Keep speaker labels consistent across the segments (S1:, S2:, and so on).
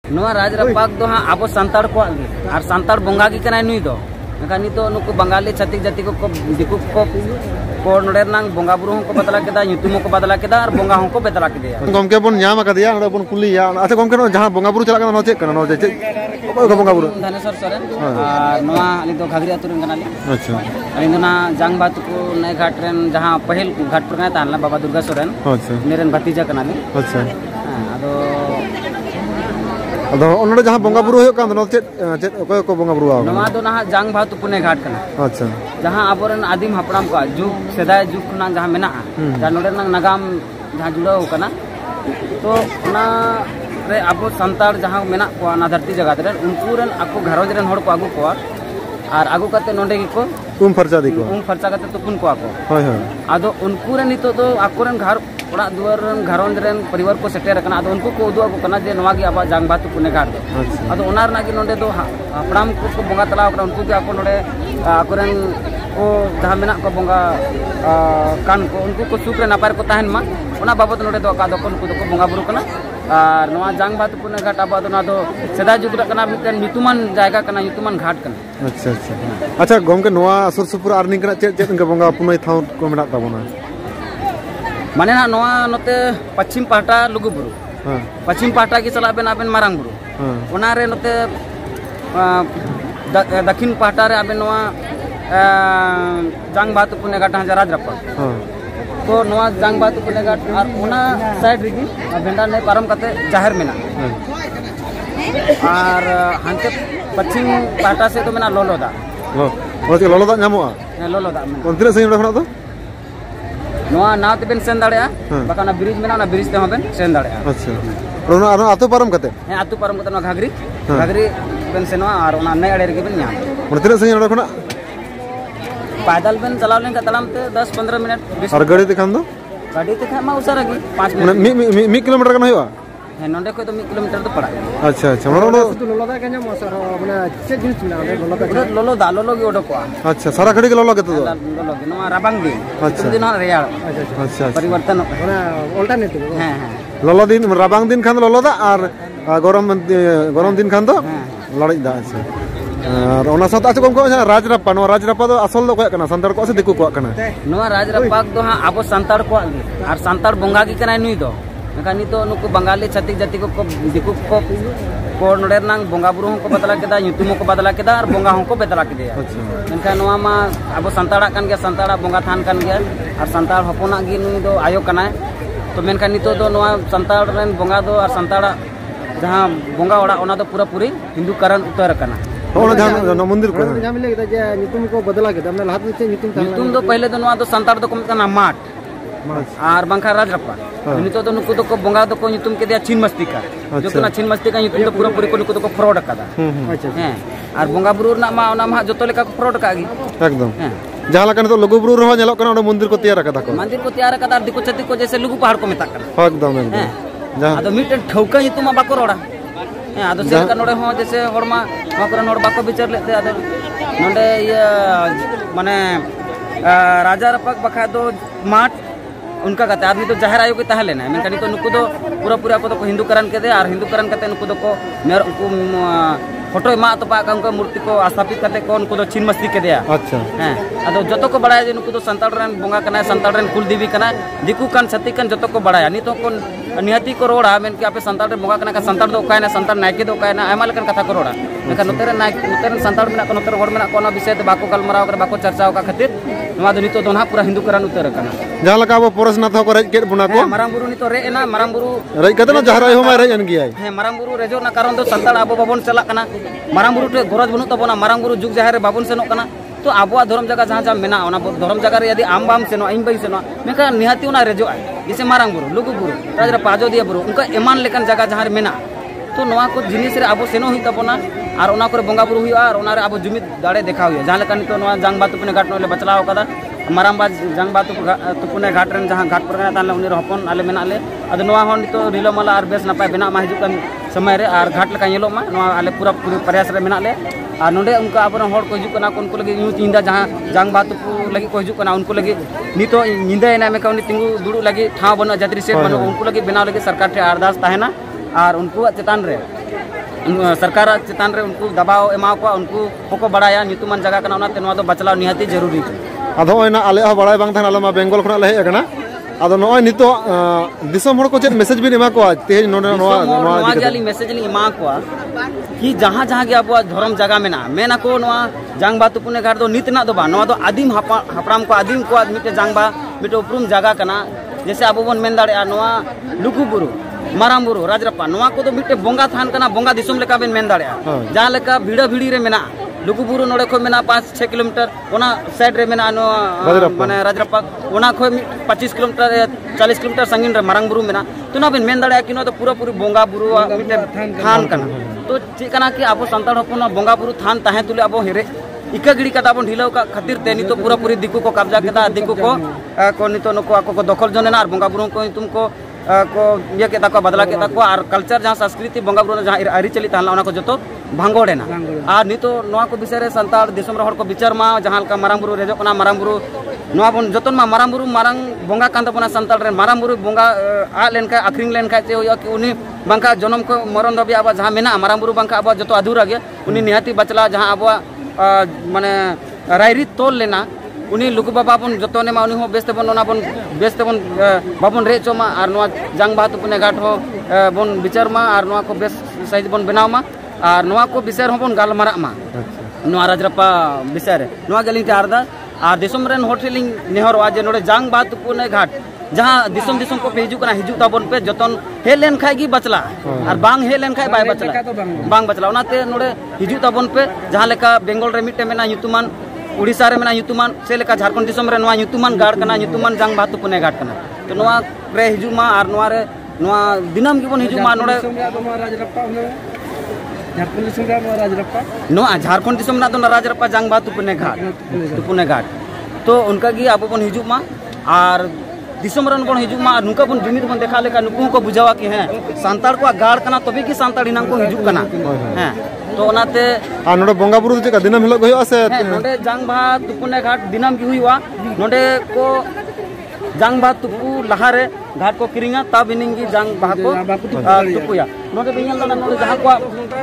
S1: नवा राज रपाक दो हाँ अब सांताड़ को और सांताड़ बोंगा की कना नुई दो मेका नितो नुकु बंगाली छातिक जाति को दिकु को नोडे नांग बोंगा बुरु को बदला केदा युतुम को बदला केदा और बोंगा को बदला केदा
S2: गमके बन न्याम कदिया नोडे बन कुलिया अच्छा गमके नो जहां बोंगा बुरु चला नो चेक नो जे को बोंगा बुरु
S1: धनेश्वर सोरेन नवा अली दो घागरी अतुर कनाली अच्छा अली दो ना जांग बात को नए घाट रेन जहां पहल घाट पर गया तानला बाबा दुर्गा सोरेन अच्छा मेरेन भतीजा कनाली अच्छा अदो
S2: अदो ओनडे जहां बोंगा बुरु होय कान नो चेक चेक को बोंगा बुरु आ
S1: नवा दो ना जांग बात पुने घाट कना अच्छा जहां आबोरन आदिम हपड़ाम को जुग सेदाय जुग खुना जहां मेना जहां नोडे नगाम जहां जुड़ाव कना तो ना रे अब संताड़ जहां मेना को ना धरती जगत रे उनको रन आपको घरोज रन होड़ को आगु को और आगु कते नोडे को
S2: उम फरचा दिको
S1: उम फरचा कते तुपुन को आको होय होय आदो उनको रे नितो तो आकोरन घर ओड़ा दुआर रन घरोज रन परिवार को सेटेर कना आदो उनको को उदु आको कना जे नवा गी आबा जांग बात पुने घाट दो आदो ओनार ना गी नोडे दो हपड़ाम को बोंगा तलाव कना उनको गे आको नोडे आकोरन को जहां मेना को बोंगा कान को उनको को सुख रे नापार को ताहन मा ओना बाबत नोडे दो का दो उनको दो बोंगा बुरु कना और नवा जांग बात पुने घाट आबा दो ना दो सेदा जुग रे कना मिटन युतुमान जायगा कना युतुमान घाट कना
S2: अच्छा अच्छा अच्छा गमके नवा सुर सुपुर आर्निंग कना चे चे बोंगा पुनई थाउ को मेना ताबोना
S1: माने ना नवा नते पश्चिम पाटा लुगु बुरु पश्चिम पाटा की चला बेन आबेन मारांग बुरु ओना रे नते दक्षिण पाटा रे आबेन नवा जांग बात पुने घाट हां राज रप्पा तो नवा जांग बात पुने घाट और ओना साइड रिगी भेंडा ने पारम कते जाहिर मेना और हांते पश्चिम पाटा से तो मेना लोलोदा
S2: ओके लोलोदा नामोआ
S1: लोलोदा
S2: कोनतिना सही खना तो
S1: नवा नाव ते बेन सेन दाड़े बाका ना ब्रिज मेना ना ब्रिज ते होबेन सेन दाड़े
S2: अच्छा ओना आरो आतो पारम कते
S1: हे आतो पारम कते ना घागरी घागरी बेन सेनवा और ओना नय अड़े रे बेन न्या
S2: कोनतिना सही खना
S1: पैदल बेन चलाव लेन का तलाम ते 10-15 मिनट
S2: और गाड़ी दिखान दो
S1: गाड़ी ते खा मा उसरा की 5 मिनट
S2: मी किलोमीटर कना होया
S1: है नोंडे को तो 1 किलोमीटर तो पड़ा
S2: अच्छा अच्छा मोनो
S3: लोलोदा केना मसर माने से जिनिस ना
S1: लोलोदा लोलो की ओडो को
S2: अच्छा सारा खड़ी के लोलो के तो
S1: लोलो के नवा राबांग दिन
S2: अच्छा
S1: दिन रेयाड़
S2: अच्छा
S1: परिवर्तन
S3: माने अल्टरनेटिव
S1: हां हां
S2: लोलो दिन राबांग दिन खान लोलोदा और गरम दिन खान तो लड़ाई दा अच्छा और ओना साथ अच्छा गमको राजरप्पा नो राजरप्पा दो असल दो को कना संताड़ को से दिकु को कना
S1: नो राजरप्पा दो हां अब संताड़ को और संताड़ बोंगा की कना नुई दो मेका नितो नुकु बंगाली छातिक जाति को दिकु को नोडे नांग बोंगा बुरु को बदला केदा युतुम को बदला केदा और बोंगा को बदला केदा अच्छा मेनका नोवा मा अब संताड़ा कान गया संताड़ा बोंगा थान कान गया और संताड़ हपना गी नुई दो आयो कना तो मेनका नितो दो नोवा संताड़ रेन बोंगा दो और संताड़ा जहां बोंगा ओड़ा ओना दो पूरा पूरी हिंदू करण उतर कना
S2: ओना जहां मंदिर को
S3: जहां मिले जे युतुम को बदला केदा हमने लात में
S1: युतुम दो पहले दो नोवा दो संताड़ दो को कना माट और बंखा राजरप्पा नितो तो नुकु तो बोंगा दो को युतुम के दिया छीन मस्ती का जो कना छीन मस्ती का युतुम तो पूरा पूरी को नुकु तो फ्रॉड कदा अच्छा हैं और बोंगा बुरु ना मा ओना मा जतो लेका फ्रॉड का गी
S2: एकदम जहां लकन तो लघु बुरु रहो नेलो कना ओना मंदिर को तैयार कदा को
S1: मंदिर को तैयार कदा दिको छति को जैसे लघु पहाड़ को मेता कना
S2: एकदम एकदम
S1: जहां आदो मिटन ठौका युतुम बाको रोड़ा हैं आदो से का नोडे हो जैसे होड़मा माकरा नोड बाको विचार लेते आदो नोडे ये माने राजा रपक बखा दो माट उनका कहते आदमी तो जाहिर आयो के तहले ना मेनका तो नुकु दो पूरा पूरा को तो हिंदूकरण के दे और हिंदूकरण करते नुकु दो को मेर उनको फोटो मा तो पा उनका मूर्ति को स्थापित करते को उनको दो छीन मस्ती के दिया अच्छा हैं अदो जतो को बड़ाया जे नुकु दो संताड़ रन बोंगा कना संताड़ रन कुल देवी कना दिकु कान छत्ती कान जतो को बड़ाया नि तो को निहती को रोड़ा मेन के आपे संताड़ रन बोंगा कना का संताड़ दो कायना संताड़ नायके दो कायना आयमा लकन कथा को रोड़ा मेका नोतेर नायक नोतेर संताड़ मेना को नोतेर होड़ मेना को ना विषय तो बाको गलमराव कर बाको चर्चा का खातिर नवा दो नितो दोना पूरा हिंदूकरण उतर कना
S2: जहां लका अब पोरसनाथ को रेज के बुना को
S1: मारांग बुरु नितो रे एना मारांग बुरु
S2: रेज कते ना जहरा हो मा रेज अन गिया
S1: है मारांग बुरु रेजो ना कारण दो संताड़ अब बाबन चला कना मारांग बुरु टे गरज बनु तबना मारांग बुरु जुग जाहिर बाबन सेनो कना तो आबो धर्म जगह जहां जहां मेना ओना धर्म जगह रे यदि आम बाम सेनो इन बई सेनो मेका निहाती ओना रेजो आय जैसे मारांग बुरु लुगु बुरु राजरा पाजोदिया बुरु उनका एमान लेकन जगह जहां मेना तो नवा को जिनिस रे आबो सेनो हुई तबना और ओना करे बोंगा बुरु हुआ और ओना रे आबो जुमित दाड़े देखा हुआ जहां लेकन तो नवा जांग बात पुने घाट नले बचलाव कदा मारांबा जांग बात पुने घाट रेन जहां घाट पर गना ताले उनी हपन आले मेना ले अद नवा होन तो रिलोमाला और बेस नपाय बेना मा हिजुक समय रे और घाट लेका येलो मा नवा आले पूरा पूरी प्रयास रे मेना ले और नोडे उनका अब होड़ को हिजुक कना उनको लगे यूथ इंदा जहां जांग बात लगे को हिजुक कना उनको लगे नितो निंदा एना में कौन तिंगु दुडु लगे ठाव बनो जात्री सेट बनो उनको लगे बेना लगे सरकार टे अरदास ताहेना और उनको चेतान रे सरकार चितान रे उनको दबाव एमा को उनको को बड़ाया ᱧᱩᱛᱩᱢᱟᱱ जगह कना ओनाते नोआ दो बचलाव निहाती जरूरी
S2: आदो ओइना आले ह बड़ाय बांग थान आले मा बेंगल खना ले हेकना आदो नोय नितो दिसम हड़ को चेत मैसेज बिन एमा को तेज नोने नोआ
S1: जाली मैसेज लिंग एमा को कि जहां जहां गे अब धर्म जगह मेना को नोआ जांगबा तुपुने घाट दो नितना दो बा नोआ दो आदिम हापराम को आदिम को मिटे जांगबा मिटे उपरुम जगह कना जैसे अब बोन मेन दाड़े नोआ लुकुबुरु मारामबुरु राजरप्पा नोआ को दो मिटे बोंगा थान कना बोंगा दिसम लेका बेन मेन दाड़े जहां लेका भिड़ा भिड़ी रे मेना लुकुबुरु नोड़े खो मेना 5-6 किलोमीटर ओना साइड रे मेना नो माने राजरप्पा ओना खो 25 किलोमीटर 40 किलोमीटर संगीन रे मारांगबुरु मेना तो ना बेन मेन दाड़े कि नो तो पूरा पूरी बोंगा बुरु मिटे थान कना तो चे कना कि अब संताड़ हपन बोंगा बुरु थान ताहे तुले अब हेरे इका गिड़ी कता बन ढिलाव का खातिर ते नितो पूरा पूरी दिकु को कब्जा केदा दिकु को नितो नको आको को दखल जनेना और बोंगा बुरु को तुमको को ये केता को बदला केता को और कल्चर जहां संस्कृति बोंगा बुरु जहां आरी चली ताला ओना को जतो भांगोडेना और नितो नोआ को विषय रे संताड़ दिसम रे हड़ को विचार मा जहां का मारांगबुरु रेजो कना मारांगबुरु नोआ बन जतन मा मारांगबुरु मारांग बोंगा कांदा बना संताड़ रे मारांगबुरु बोंगा आ लेन का अखरिंग लेन का चे होया कि उनी बांका जन्म को मरण दबी अब जहां मेना मारांगबुरु बांका अब जतो अधूरा गे उनी निहाती बचला जहां अब माने रायरी तोल लेना उनी लुकु बाबा बन जतने मा उनी हो बेस्ते बन ओना बन बेस्ते बन बाबन रेचो मा और नोआ जांग बात पुने घाट हो बन विचार मा और नोआ को बेस साइज बन बनाव मा और नोआ को विचार हो बन गालमारा मा नोआ राजरप्पा विचार नोआ गलिंग ते आरदा और दिसम रेन होटलिंग नेहरवा जे नोडे जांग बात पुने घाट जहां दिसम दिसम को पे हिजू कना हिजू ताबन पे जतन हे लेन खाय गी बचला और बांग हे लेन खाय बाय बचला बांग बचला ओनाते नोडे हिजू ताबन पे जहां लेका बेंगल रे मिटे मेना ᱧᱩᱛᱩᱢᱟᱱ उड़ीसा रे मेना ᱧᱩᱛᱩᱢᱟᱱ से लेका झारखंड दिसम रे नोआ ᱧᱩᱛᱩᱢᱟᱱ गाड़ कना ᱧᱩᱛᱩᱢᱟᱱ जांग बात पुने घाट कना तो नोआ रे हिजू मा और नोआ रे नोआ दिनम गिबन हिजू मा नोडे नोआ झारखंड दिसम ना दो राजरप्पा जांग बात पुने घाट तो उनका गी अब बन हिजू मा और दिसम रन बन हिजू मा नुका बन जुमिद बन देखा लेका नुकु को बुझावा कि हैं सांताड़ को गाड़ कना तबे कि सांताड़ी नाम को हिजू कना हैं तो ओनाते
S2: आ नोडे बोंगा बुरु चेका दिनम हिलो होयो से
S1: नोडे जांग भा तुपुने घाट दिनम की हुईवा नोडे को जांग भा तुपु लहारे घाट को किरिंगा तब इनिंगी जांग भा को तुपुया नोडे बियन लना नोडे जहां को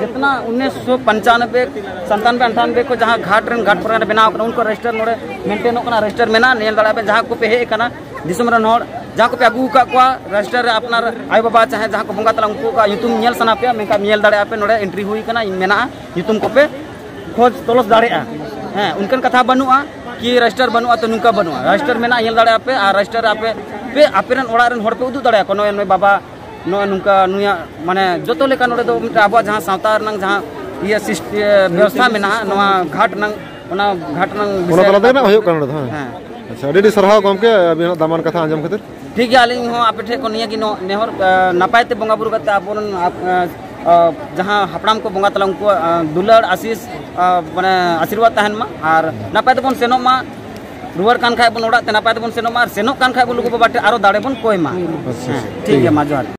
S1: जितना 1995 97 98 को जहां घाट रन घाट पर बनाव कना उनको रजिस्टर नोडे मेंटेन कना रजिस्टर मेना नेल दड़ा पे जहां को पे हे कना दिसम रन होड़ जहां को पे अगु का को रजिस्टर अपना आय बाबा चाहे जहां को बोंगा तला उनको का यूतुम नेल सना पे मेका नेल दड़ा पे नोडे एंट्री हुई कना मेना यूतुम को पे खोज तोलस दाड़ेआ हैं उनकन कथा बनुआ कि रजिस्टर बनुआ तो नुका बनुआ रजिस्टर मेना नेल दड़ा पे और रजिस्टर पे आपेरन ओड़ा रन होड़ पे उदु दड़ा को नोय बाबा नोय नुका नुया माने जतो लेका नोडे दो आबो जहां सावता नंग जहां ये व्यवस्था मेना नोआ घाट नंग ओना घाट नंग
S2: ओना तला ना होयो कन हां अच्छा रेडी सरहाव गमके अभी दामान कथा आंजम खातिर
S1: ठीक है आलिंग हो आपे ठे को निया की नेहर नापायते बोंगा बुरु कते आपन जहां हापड़ाम को बोंगा तला उनको दुलड़ आशीष माने आशीर्वाद तहन मा और नापायते बन सेनो मा रुवर कान खाय बन ओड़ा ते नापायते बन सेनो मा सेनो कान खाय बन लुगु बाटे आरो दाड़े बन कोय मा ठीक है मा जोहार